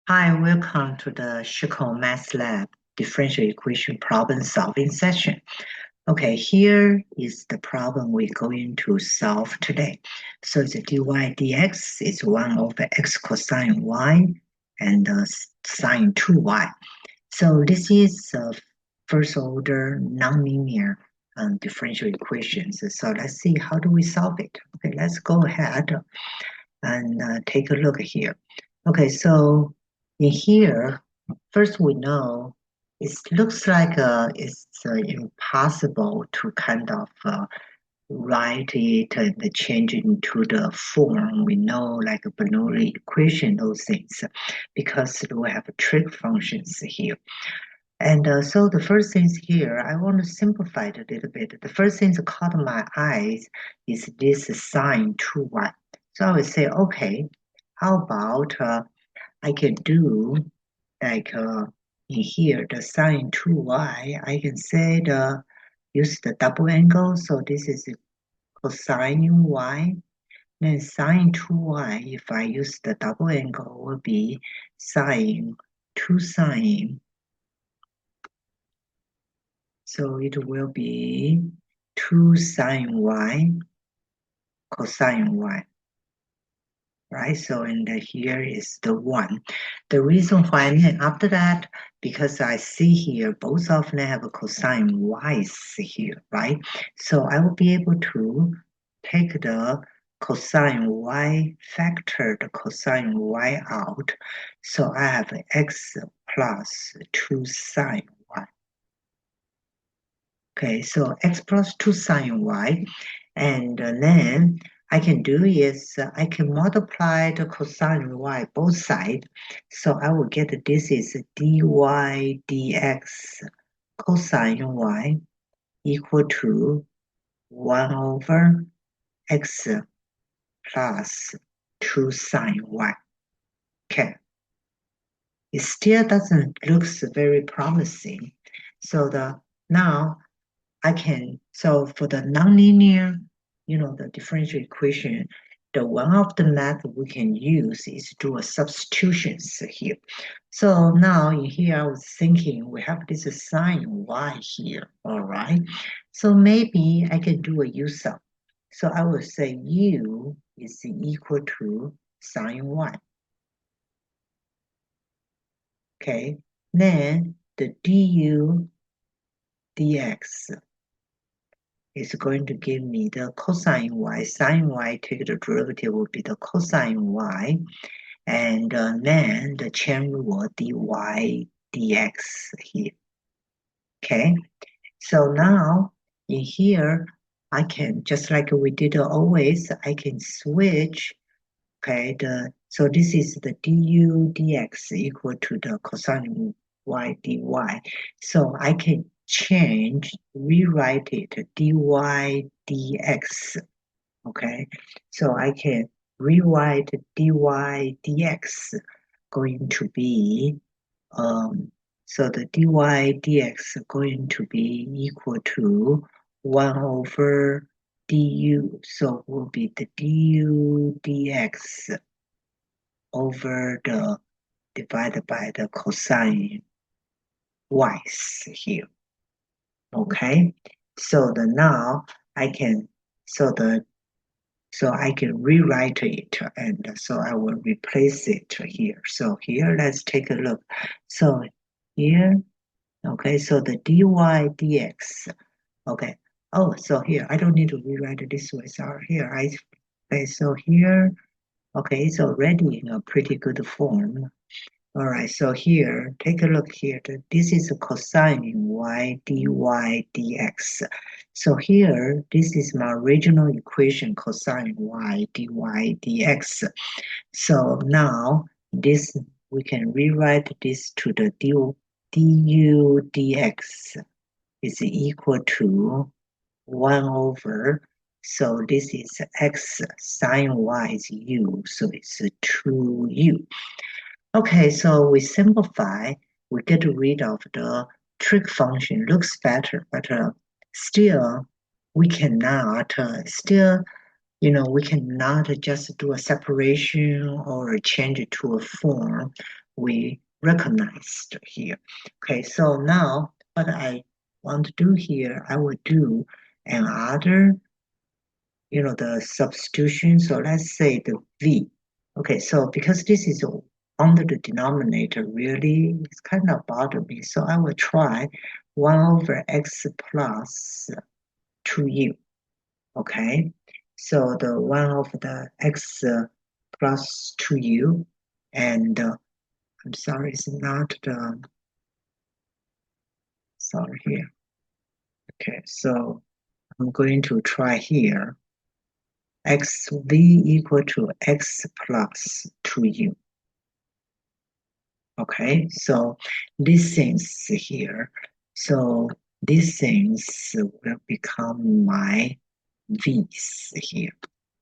Hi, welcome to the xcosy Math Lab differential equation problem solving session. Okay, here is the problem we're going to solve today. So the dy dx is 1 over x cosine y and sine 2y. So this is first order nonlinear differential equations. So let's see how do we solve it. Okay, let's go ahead and take a look here. Okay, so in here, first we know it looks like it's impossible to kind of write it and change it into the form we know, like a Bernoulli equation, those things, because we have trig functions here. And so the first things here, I want to simplify it a little bit. The first thing that caught my eyes is this sine 2y. So I would say, okay, how about I can do like in here, the sine 2y, I can say use the double angle. So this is cosine y. Then sine 2y, if I use the double angle, will be sine 2 sine. So it will be 2 sine y cosine y, right? So and here is the 1. The reason why, and then after that, because I see here both of them have a cosine y's here, right? So I will be able to take the cosine y, factor the cosine y out. So I have x plus 2 sine y. Okay, so x plus 2 sine y, and then I can do is I can multiply the cosine y both sides. So I will get this is dy dx cosine y equal to 1 over x plus 2 sine y. Okay. It still doesn't look very promising. So now I can, so for the nonlinear, the differential equation, the one of the method we can use is do a substitutions here. So now in here, I was thinking we have this sine y here, all right? So maybe I can do a u sum. So I will say u is equal to sine y. Okay, then the du dx is going to give me the cosine y. Sine y, take the derivative, will be the cosine y. And then the chain rule dy dx here. Okay, so now in here, I can, just like we did always, I can switch. Okay, so this is the du dx equal to the cosine y dy. So I can rewrite it dy dx. Okay, so I can rewrite dy dx going to be so the dy dx going to be equal to 1 over du, so will be the du dx over the divided by the cosine y's here. Okay, so now I can I can rewrite it, and so I will replace it here. So here, let's take a look. So here, okay, so the dy dx, okay. Oh, so here, I don't need to rewrite it this way. So here, okay, so here, okay, it's already in a pretty good form. All right, so here, take a look here. This is a cosine y dy dx. So here, this is my original equation, cosine y dy dx. So now, this we can rewrite this to the du dx is equal to 1 over, so this is x sine y is u, so it's 2u. Okay, so we simplify, we get rid of the trig function, looks better, but still we cannot, still we cannot just do a separation or change it to a form we recognized here. Okay, so now what I want to do here, I will do another, the substitution. So let's say the v. Okay, so because this is under the denominator, really, it's kind of bothered me. So I will try 1 over x plus 2u. Okay, so the 1 over the x plus 2u, and I'm sorry, it's not the, sorry here. Okay, so I'm going to try here, xv equal to x plus 2u. Okay, so these things here, so these things will become my v's here.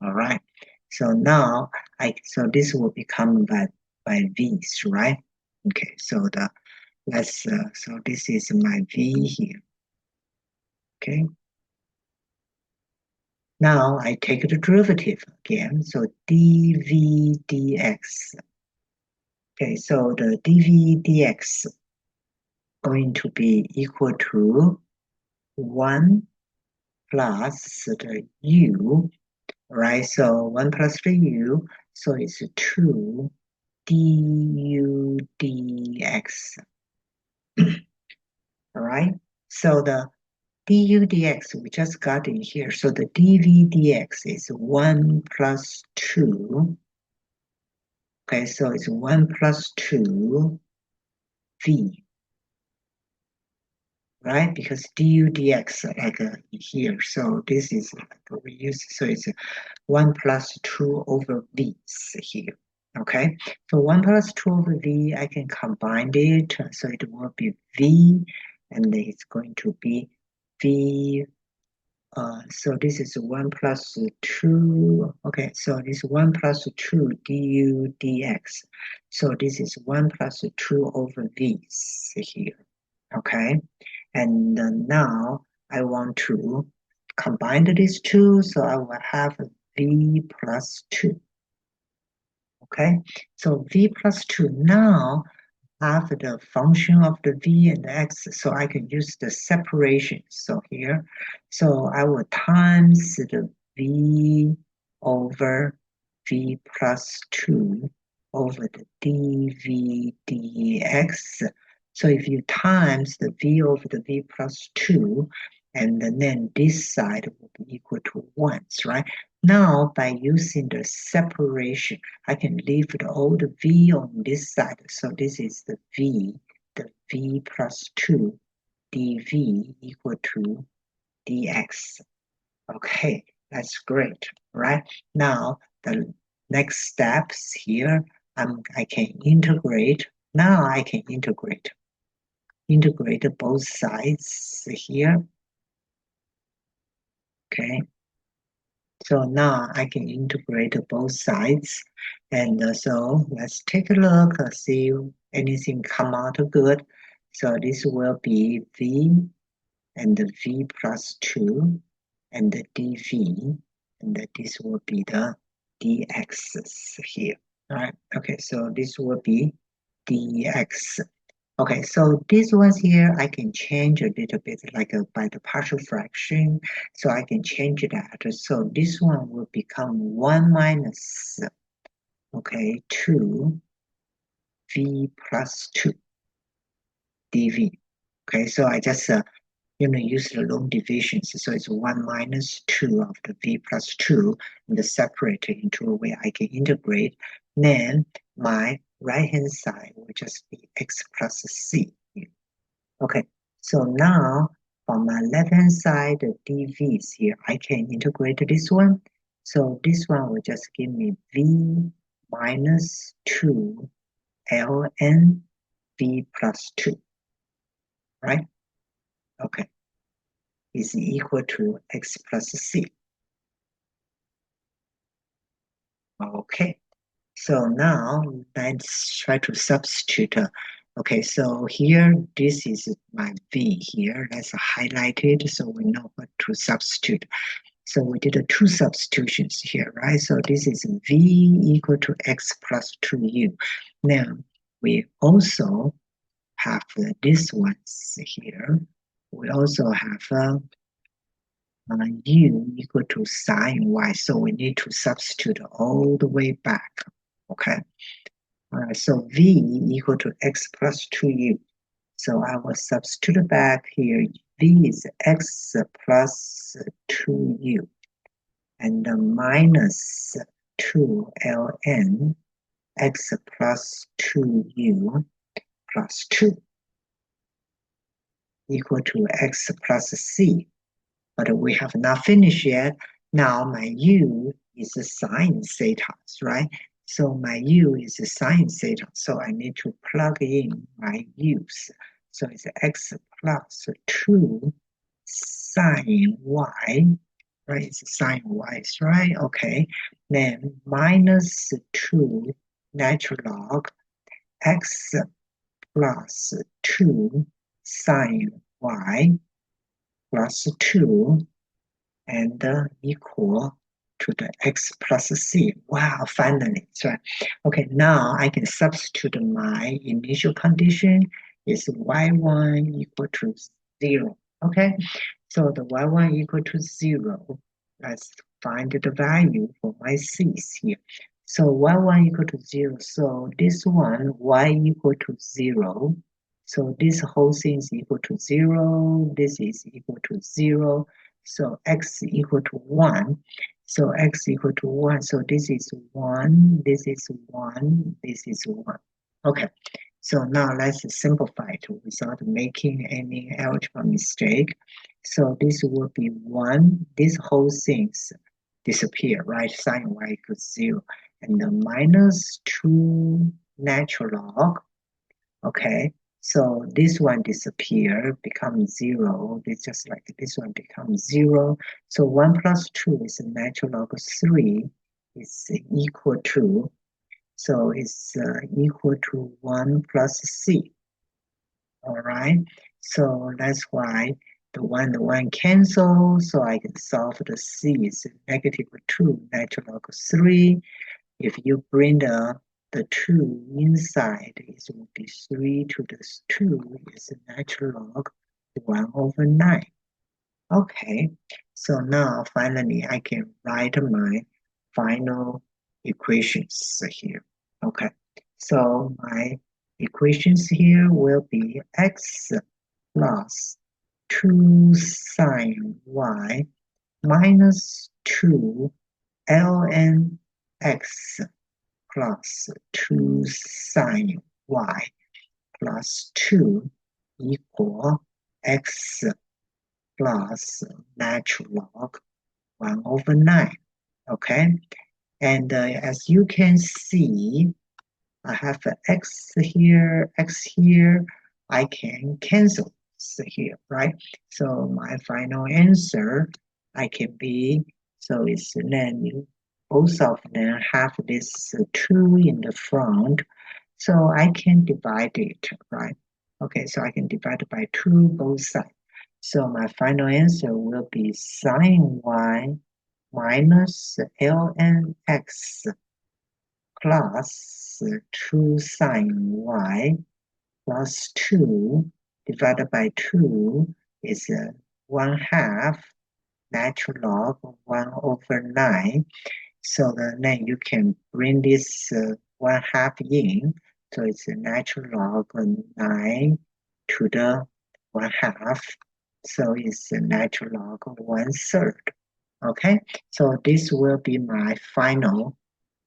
All right, so now so this will become by v's, right? Okay, so so this is my v here. Okay, now I take the derivative again, so dv dx. Okay, so the dv dx going to be equal to 1 plus the u, right? So 1 plus the u, so it's 2 du dx. All right, so the du dx we just got in here, so the dv dx is 1 plus 2. Okay, so it's 1 plus 2 v, right? Because du dx like here, so this is like we use, so it's 1 plus 2 over v here. Okay, so 1 plus 2 over v, I can combine it, so it will be v, and it's going to be v. So this is 1 plus 2. Okay, so this 1 plus 2 du dx. So this is 1 plus 2 over v here. Okay, and now I want to combine these two, so I will have v plus 2. Okay, so v plus 2 now have the function of the v and the x, so I can use the separation. So here, so I will times the v over v plus 2 over the dv dx. So if you times the v over the v plus 2, and then this side will be equal to 1, right? Now, by using the separation, I can leave the old v on this side. So this is the v plus 2 dv equal to dx. Okay, that's great, right? Now, the next steps here, I can integrate. Now I can integrate both sides here. Okay, so now I can integrate both sides, and so let's take a look, see anything come out good. So this will be v and the v plus 2 and the dv, and this will be the dx here. All right, okay, so this will be dx. Okay, so these ones here, I can change a little bit, like by the partial fraction, so I can change that. So this one will become 1 minus, okay, 2 v plus 2 dv. Okay, so I just use the long divisions, so it's 1 minus 2 of the v plus 2, and separate it into a way I can integrate. Then my right-hand side will just be x plus c. Okay, so now on my left-hand side, the dv's here, I can integrate this one. So this one will just give me v minus 2 ln v plus 2, right? Okay, is equal to x plus c. Okay, so now let's try to substitute. Okay, so here, this is my v here. Let's highlight it so we know what to substitute. So we did two substitutions here, right? So this is v equal to x plus 2u. Now we also have this ones here. We also have u equal to sine y. So we need to substitute all the way back. Okay. All right. So v equal to x plus 2u. So I will substitute back here. V is x plus 2u and minus 2 ln x plus 2u plus 2 equal to x plus c. But we have not finished yet. Now my u is sine theta, right? So my u is sine theta. So I need to plug in my u's. So it's x plus 2 sine y, right? It's sine y, right? Okay. Then minus 2 natural log x plus 2 sine y plus 2 and equal to the x plus c. Wow, finally, right? Okay, now I can substitute my initial condition is y1 equal to 0. Okay, so the y1 equal to 0. Let's find the value for my c's here. So y1 equal to 0. So this one, y equal to 0. So this whole thing is equal to 0. This is equal to 0. So x equal to 1. So x equal to 1. So this is 1. This is 1. This is 1. Okay. So now let's simplify it without making any algebra mistake. So this will be 1. This whole things disappear, right? Sine y equals 0. And the minus 2 natural log. Okay. So this one disappear, becomes 0. It's just like this one becomes 0. So 1 plus 2 is a natural log of 3 is equal to, so it's equal to 1 plus c. All right. So that's why the 1 cancel. So I can solve the c is negative 2 natural log of 3. If you bring the 2 inside, it will be 3 to the 2 is a natural log 1/9. Okay, so now finally I can write my final equations here. Okay, so my equations here will be x plus 2 sine y minus 2 ln x plus 2 sine y plus 2 equal x plus natural log 1/9. Okay, and as you can see, I have x here, x here. I can cancel here, right? So my final answer, I can be, so it's then both of them have this 2 in the front. So I can divide it, right? Okay, so I can divide by 2 both sides. So my final answer will be sine y minus ln x plus 2 sine y plus 2 divided by 2 is 1/2 natural log 1/9. So then you can bring this 1/2 in. So it's a natural log 9 to the 1/2. So it's a natural log 1/3. Okay, so this will be my final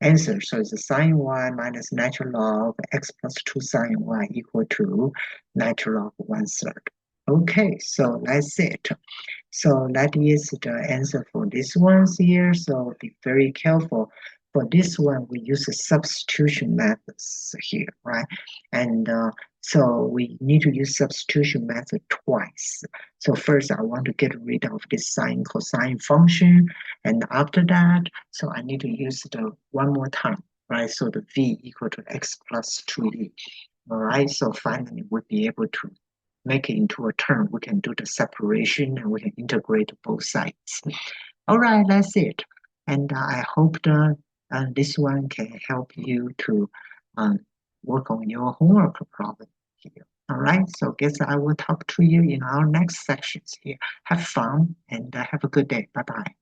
answer. So it's sine y minus natural log x plus 2 sine y equal to natural log 1/3. Okay, so that's it. So that is the answer for this ones here. So be very careful. For this one, we use a substitution methods here, right? And so we need to use substitution method twice. So first, I want to get rid of this sine cosine function. And after that, so I need to use the one more time, right? So the v equal to x plus 2e. All right, so finally we'll be able to make it into a term. We can do the separation and we can integrate both sides. All right, that's it. And I hope this one can help you to um, work on your homework problem here. All right, so guess I will talk to you in our next sections here. Have fun and have a good day. Bye bye.